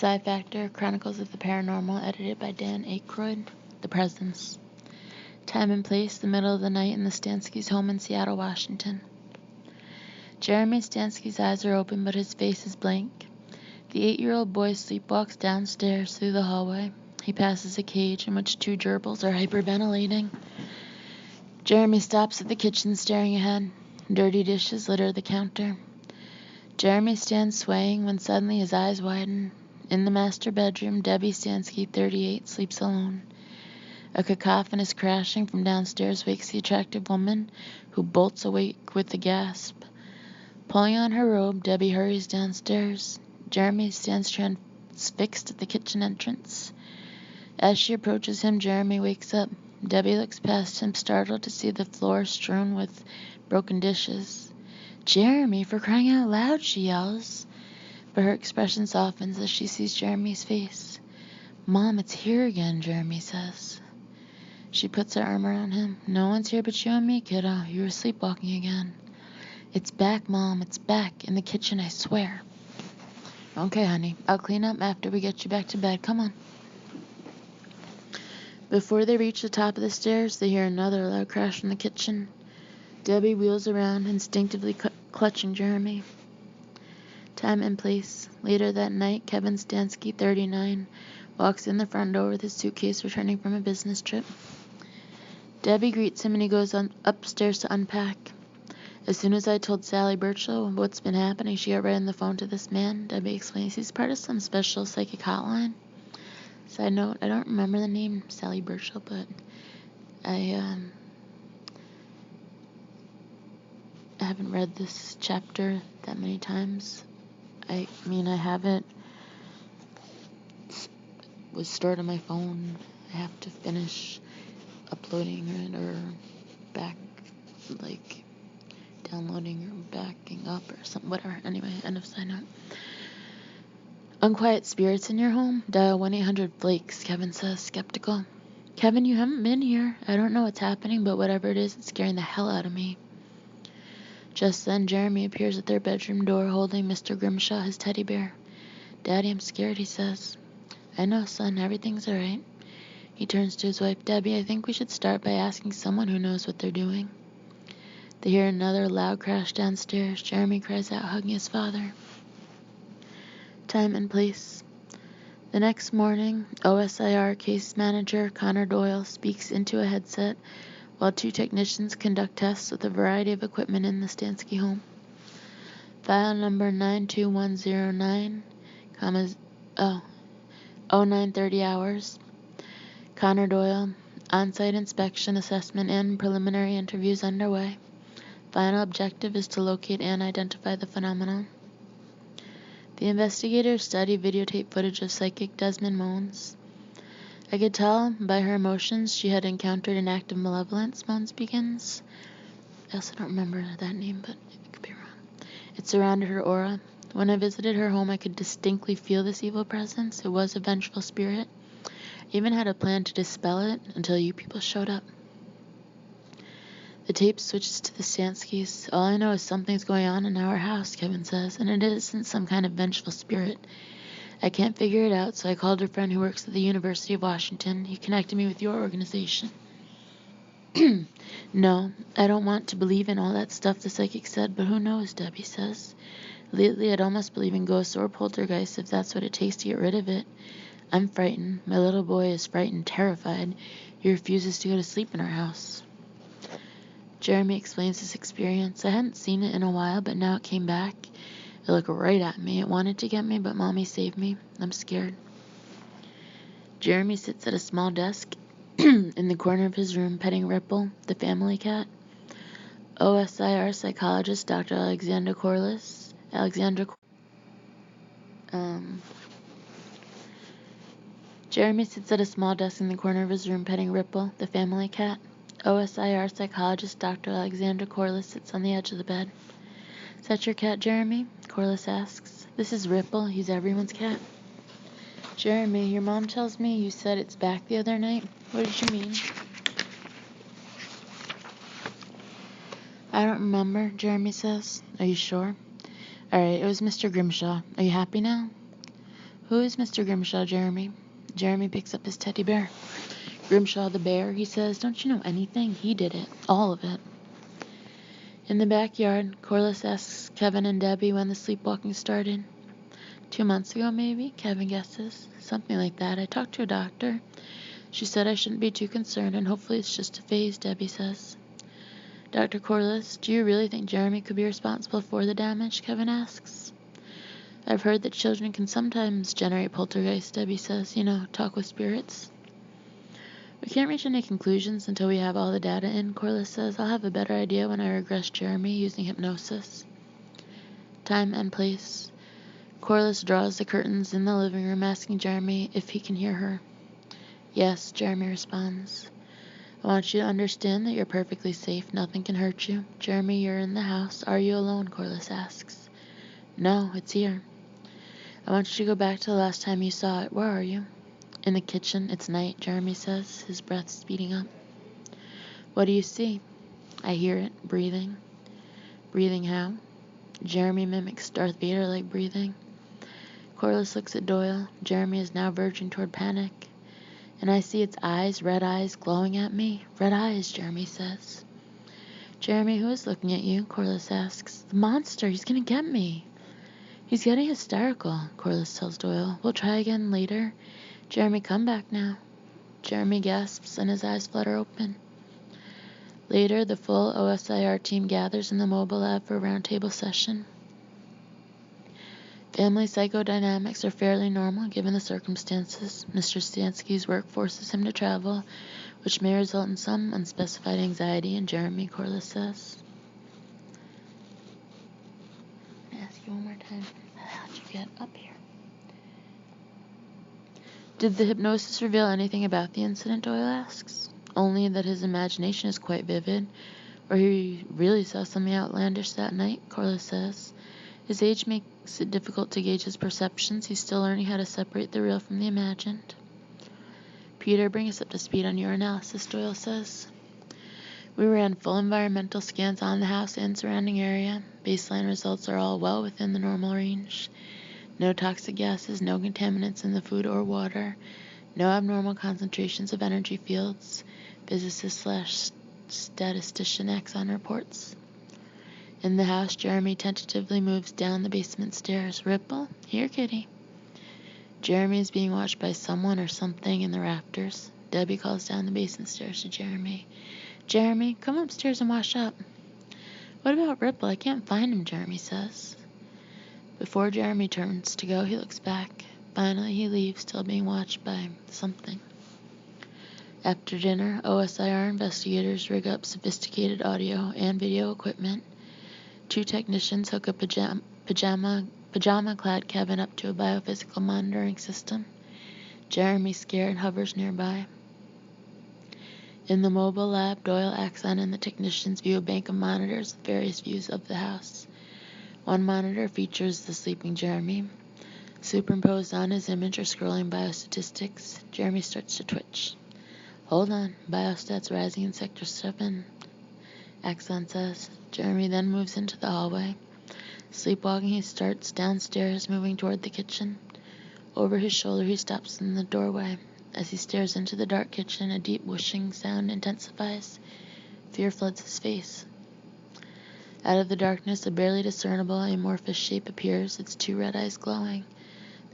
Psi Factor, Chronicles of the Paranormal, edited by Dan Aykroyd. The Presence. Time and place, the middle of the night in the Stanskys' home in Seattle, Washington. Jeremy Stanskys' eyes are open, but his face is blank. The 8-year-old boy sleepwalks downstairs through the hallway. He passes a cage in which 2 gerbils are hyperventilating. Jeremy stops at the kitchen, staring ahead. Dirty dishes litter the counter. Jeremy stands swaying when suddenly his eyes widen. In the master bedroom, Debbie Stansky, 38, sleeps alone. A cacophonous crashing from downstairs wakes the attractive woman, who bolts awake with a gasp. Pulling on her robe, Debbie hurries downstairs. Jeremy stands transfixed at the kitchen entrance. As she approaches him, Jeremy wakes up. Debbie looks past him, startled to see the floor strewn with broken dishes. "Jeremy, for crying out loud," she yells. But her expression softens as she sees Jeremy's face. "Mom, it's here again," Jeremy says. She puts her arm around him. "No one's here but you and me, kiddo. You were sleepwalking again." "It's back, Mom. It's back. In the kitchen, I swear." "Okay, honey. I'll clean up after we get you back to bed. Come on." Before they reach the top of the stairs, they hear another loud crash from the kitchen. Debbie wheels around, instinctively clutching Jeremy. Time and place. Later that night, Kevin Stansky, 39, walks in the front door with his suitcase returning from a business trip. Debbie greets him and he goes upstairs to unpack. "As soon as I told Sally Birchall what's been happening, she got right on the phone to this man," Debbie explains. "He's part of some special psychic hotline." Side note, I don't remember the name Sally Birchall, but I haven't read this chapter that many times. I have it was stored on my phone. I have to finish uploading it or downloading or backing up or something, whatever. Anyway, end of side note. "Unquiet spirits in your home? Dial 1-800-FLAKES, Kevin says, skeptical. "Kevin, you haven't been here. I don't know what's happening, but whatever it is, it's scaring the hell out of me." Just then, Jeremy appears at their bedroom door holding Mr. Grimshaw, his teddy bear. "Daddy, I'm scared," he says. "I know, son. Everything's all right." He turns to his wife. "Debbie, I think we should start by asking someone who knows what they're doing." They hear another loud crash downstairs. Jeremy cries out, hugging his father. Time and place. The next morning, OSIR case manager Connor Doyle speaks into a headset while 2 technicians conduct tests with a variety of equipment in the Stansky home. File number 92109, 0930 hours. Connor Doyle, on-site inspection, assessment, and preliminary interviews underway. Final objective is to locate and identify the phenomenon. The investigators study videotape footage of psychic Desmond Moans. "I could tell by her emotions she had encountered an act of malevolence," Moans begins. I also don't remember that name, but I could be wrong. "It surrounded her aura. When I visited her home, I could distinctly feel this evil presence. It was a vengeful spirit. I even had a plan to dispel it until you people showed up." The tape switches to the Stanskys. "All I know is something's going on in our house," Kevin says, "and it isn't some kind of vengeful spirit. I can't figure it out, so I called a friend who works at the University of Washington. He connected me with your organization." "No, I don't want to believe in all that stuff the psychic said, but who knows," Debbie says. "Lately, I'd almost believe in ghosts or poltergeists if that's what it takes to get rid of it. I'm frightened. My little boy is frightened, terrified. He refuses to go to sleep in our house." Jeremy explains his experience. "I hadn't seen it in a while, but now it came back. It looked right at me. It wanted to get me, but Mommy saved me. I'm scared." Jeremy sits at a small desk in the corner of his room, petting Ripple, the family cat. OSIR psychologist Dr. Alexandra Corliss. Jeremy sits at a small desk in the corner of his room, petting Ripple, the family cat. OSIR psychologist Dr. Alexandra Corliss sits on the edge of the bed. "Is that your cat, Jeremy?" Corliss asks. "This is Ripple. He's everyone's cat." "Jeremy, your mom tells me you said it's back the other night. What did you mean?" "I don't remember," Jeremy says. "Are you sure?" "All right, it was Mr. Grimshaw. Are you happy now?" Who is Mr. Grimshaw, Jeremy? Jeremy picks up his teddy bear. Grimshaw the bear, he says. Don't you know anything? He did it. All of it. In the backyard, Corliss asks Kevin and Debbie when the sleepwalking started. 2 months ago, maybe, Kevin guesses. Something like that. I talked to a doctor. She said I shouldn't be too concerned, and hopefully it's just a phase, Debbie says. Dr. Corliss, do you really think Jeremy could be responsible for the damage? Kevin asks. I've heard that children can sometimes generate poltergeists, Debbie says. Talk with spirits. We can't reach any conclusions until we have all the data in, Corliss says. I'll have a better idea when I regress Jeremy using hypnosis. Time and place. Corliss draws the curtains in the living room, asking Jeremy if he can hear her. Yes, Jeremy responds. I want you to understand that you're perfectly safe. Nothing can hurt you. Jeremy, you're in the house. Are you alone? Corliss asks. No, it's here. I want you to go back to the last time you saw it. Where are you? In the kitchen. It's night, Jeremy says, his breath speeding up. What do you see? I hear it. Breathing. Breathing how? Jeremy mimics Darth Vader-like breathing. Corliss looks at Doyle. Jeremy is now verging toward panic. And I see its eyes, red eyes, glowing at me. Red eyes, Jeremy says. Jeremy, who is looking at you? Corliss asks. The monster. He's gonna get me. He's getting hysterical, Corliss tells Doyle. We'll try again later. Jeremy, come back now. Jeremy gasps and his eyes flutter open. Later, the full OSIR team gathers in the mobile lab for a roundtable session. Family psychodynamics are fairly normal given the circumstances. Mr. Stansky's work forces him to travel, which may result in some unspecified anxiety in Jeremy, Corliss says. I'm going to ask you one more time. How did you get up here? Did the hypnosis reveal anything about the incident, Doyle asks. Only that his imagination is quite vivid, or he really saw something outlandish that night, Corliss says. His age makes it difficult to gauge his perceptions. He's still learning how to separate the real from the imagined. Peter, bring us up to speed on your analysis, Doyle says. We ran full environmental scans on the house and surrounding area. Baseline results are all well within the normal range. No toxic gases, no contaminants in the food or water, no abnormal concentrations of energy fields, physicist/statistician Axon reports. In the house, Jeremy tentatively moves down the basement stairs. Ripple, here, kitty. Jeremy is being watched by someone or something in the rafters. Debbie calls down the basement stairs to Jeremy. Jeremy, come upstairs and wash up. What about Ripple? I can't find him, Jeremy says. Before Jeremy turns to go, he looks back. Finally, he leaves, still being watched by something. After dinner, OSIR investigators rig up sophisticated audio and video equipment. 2 technicians hook a pajama-clad Kevin up to a biophysical monitoring system. Jeremy, scared, hovers nearby. In the mobile lab, Doyle, Axon, and the technicians view a bank of monitors with various views of the house. One monitor features the sleeping Jeremy. Superimposed on his image are scrolling biostatistics. Jeremy starts to twitch. Hold on, biostats rising in Sector 7, Axon says. Jeremy then moves into the hallway. Sleepwalking, he starts downstairs, moving toward the kitchen. Over his shoulder, he stops in the doorway. As he stares into the dark kitchen, a deep whooshing sound intensifies. Fear floods his face. Out of the darkness, a barely discernible amorphous shape appears, its 2 red eyes glowing.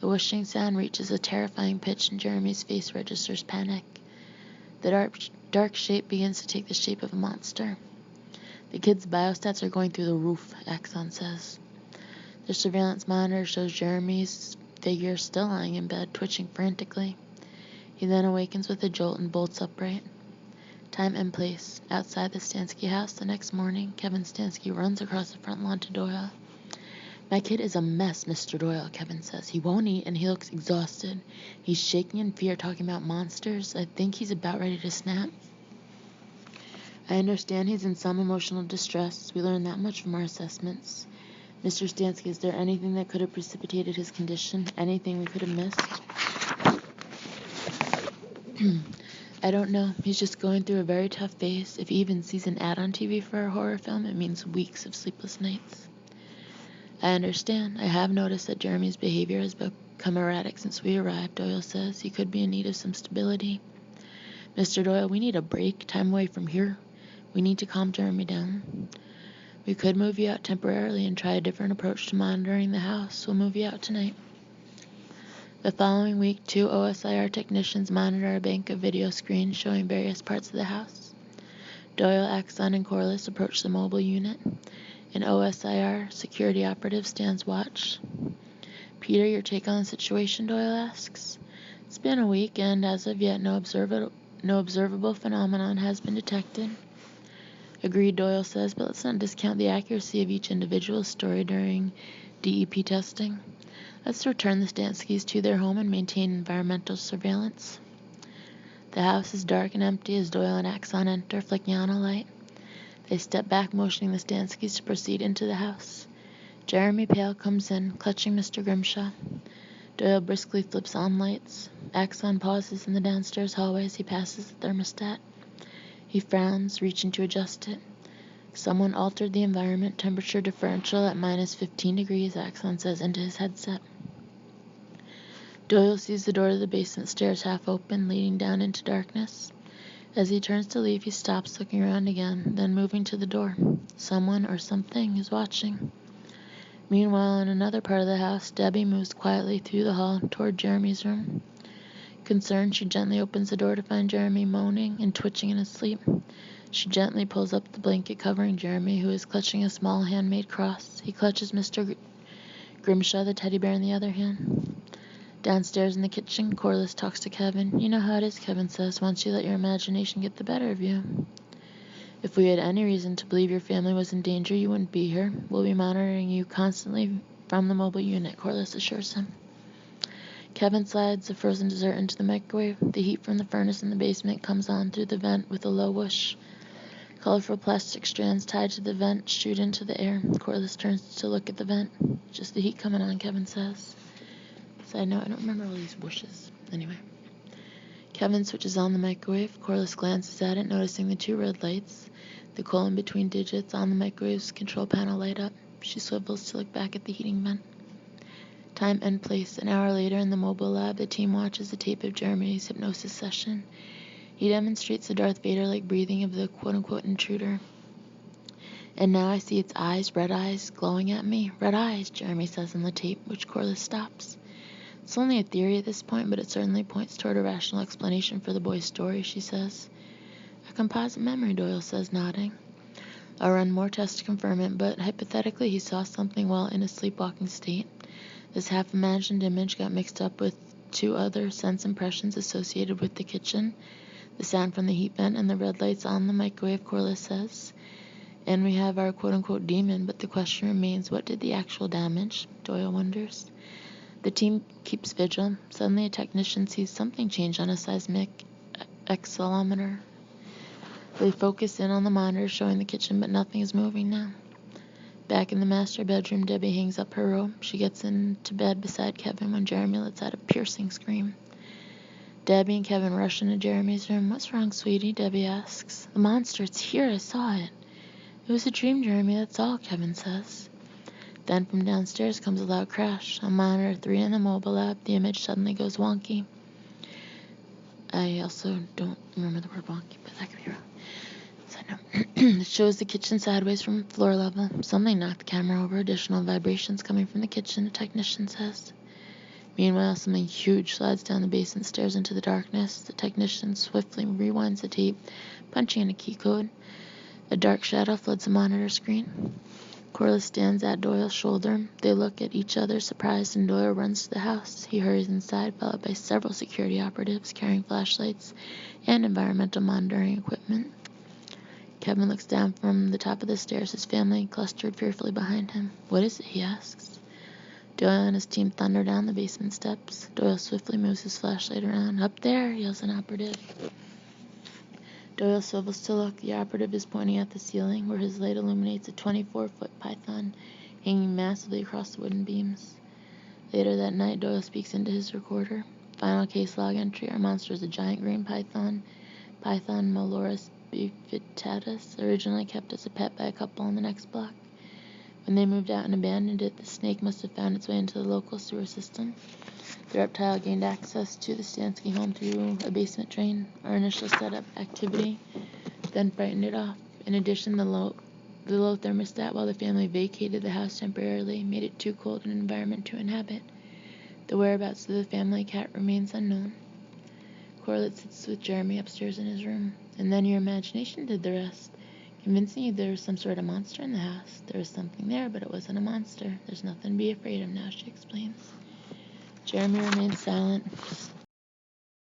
The whooshing sound reaches a terrifying pitch, and Jeremy's face registers panic. The dark shape begins to take the shape of a monster. The kid's biostats are going through the roof, Axon says. The surveillance monitor shows Jeremy's figure still lying in bed, twitching frantically. He then awakens with a jolt and bolts upright. Time and place. Outside the Stansky house the next morning, Kevin Stansky runs across the front lawn to Doyle. My kid is a mess, Mr. Doyle, Kevin says. He won't eat and he looks exhausted. He's shaking in fear, talking about monsters. I think he's about ready to snap. I understand he's in some emotional distress. We learned that much from our assessments. Mr. Stansky, is there anything that could have precipitated his condition? Anything we could have missed? I don't know. He's just going through a very tough phase. If he even sees an ad on TV for a horror film, it means weeks of sleepless nights. I understand. I have noticed that Jeremy's behavior has become erratic since we arrived, Doyle says. He could be in need of some stability. Mr. Doyle, we need a break, time away from here. We need to calm Jeremy down. We could move you out temporarily and try a different approach to monitoring the house. We'll move you out tonight. The following week, 2 OSIR technicians monitor a bank of video screens showing various parts of the house. Doyle, Axon, and Corliss approach the mobile unit. An OSIR security operative stands watch. Peter, your take on the situation, Doyle asks. It's been a week, and as of yet, no observable phenomenon has been detected. Agreed, Doyle says, but let's not discount the accuracy of each individual's story during DEP testing. Let's return the Stanskys to their home and maintain environmental surveillance. The house is dark and empty as Doyle and Axon enter, flicking on a light. They step back, motioning the Stanskys to proceed into the house. Jeremy Pale comes in, clutching Mr. Grimshaw. Doyle briskly flips on lights. Axon pauses in the downstairs hallway as he passes the thermostat. He frowns, reaching to adjust it. Someone altered the environment temperature differential at -15 degrees, Axon says into his headset. Doyle sees the door to the basement stairs half open, leading down into darkness. As he turns to leave, he stops, looking around again, then moving to the door. Someone or something is watching. Meanwhile, in another part of the house, Debbie moves quietly through the hall toward Jeremy's room. Concerned, she gently opens the door to find Jeremy moaning and twitching in his sleep. She gently pulls up the blanket covering Jeremy, who is clutching a small handmade cross. He clutches Mr. Grimshaw, the teddy bear, in the other hand. Downstairs in the kitchen, Corliss talks to Kevin. You know how it is, Kevin says, once you let your imagination get the better of you. If we had any reason to believe your family was in danger, you wouldn't be here. We'll be monitoring you constantly from the mobile unit, Corliss assures him. Kevin slides the frozen dessert into the microwave. The heat from the furnace in the basement comes on through the vent with a low whoosh. Colorful plastic strands tied to the vent shoot into the air. Corliss turns to look at the vent. Just the heat coming on, Kevin says. Side note, I don't remember all these whooshes. Anyway. Kevin switches on the microwave. Corliss glances at it, noticing the 2 red lights. The colon between digits on the microwave's control panel light up. She swivels to look back at the heating vent. Time and place. An hour later in the mobile lab, the team watches a tape of Jeremy's hypnosis session. He demonstrates the Darth Vader-like breathing of the quote-unquote intruder. And now I see its eyes, red eyes, glowing at me. Red eyes, Jeremy says in the tape, which Corliss stops. It's only a theory at this point, but it certainly points toward a rational explanation for the boy's story, she says. A composite memory, Doyle says, nodding. I'll run more tests to confirm it, but hypothetically he saw something while in a sleepwalking state. This half-imagined image got mixed up with 2 other sense impressions associated with the kitchen, the sound from the heat vent and the red lights on the microwave, Corliss says. And we have our quote-unquote demon, but the question remains, what did the actual damage? Doyle wonders. The team keeps vigil. Suddenly a technician sees something change on a seismic accelerometer. They focus in on the monitor showing the kitchen, but nothing is moving now. Back in the master bedroom, Debbie hangs up her robe. She gets into bed beside Kevin when Jeremy lets out a piercing scream. Debbie and Kevin rush into Jeremy's room. What's wrong, sweetie? Debbie asks. The monster, it's here, I saw it. It was a dream, Jeremy, that's all, Kevin says. Then from downstairs comes a loud crash. On monitor 3 in the mobile lab, the image suddenly goes wonky. I also don't remember the word wonky, but that could be wrong. It shows the kitchen sideways from floor level. Something knocked the camera over. Additional vibrations coming from the kitchen, the technician says. Meanwhile, something huge slides down the basement stairs into the darkness. The technician swiftly rewinds the tape, punching in a key code. A dark shadow floods the monitor screen. Corliss stands at Doyle's shoulder. They look at each other, surprised, and Doyle runs to the house. He hurries inside, followed by several security operatives carrying flashlights and environmental monitoring equipment. Kevin looks down from the top of the stairs, his family clustered fearfully behind him. What is it? He asks. Doyle and his team thunder down the basement steps. Doyle swiftly moves his flashlight around. Up there, yells an operative. Doyle swivels to look. The operative is pointing at the ceiling, where his light illuminates a 24-foot python hanging massively across the wooden beams. Later that night, Doyle speaks into his recorder. Final case log entry. Our monster is a giant green python, Python Meloris bifida, originally kept as a pet by a couple in the next block. When they moved out and abandoned it, the snake must have found its way into the local sewer system. The reptile gained access to the Stansky home through a basement drain. Our initial setup activity then frightened it off. In addition, the low thermostat, while the family vacated the house temporarily, made it too cold an environment to inhabit. The whereabouts of the family cat remains unknown. Corlett sits with Jeremy upstairs in his room. And then your imagination did the rest, convincing you there was some sort of monster in the house. There was something there, but it wasn't a monster. There's nothing to be afraid of now, she explains. Jeremy remains silent,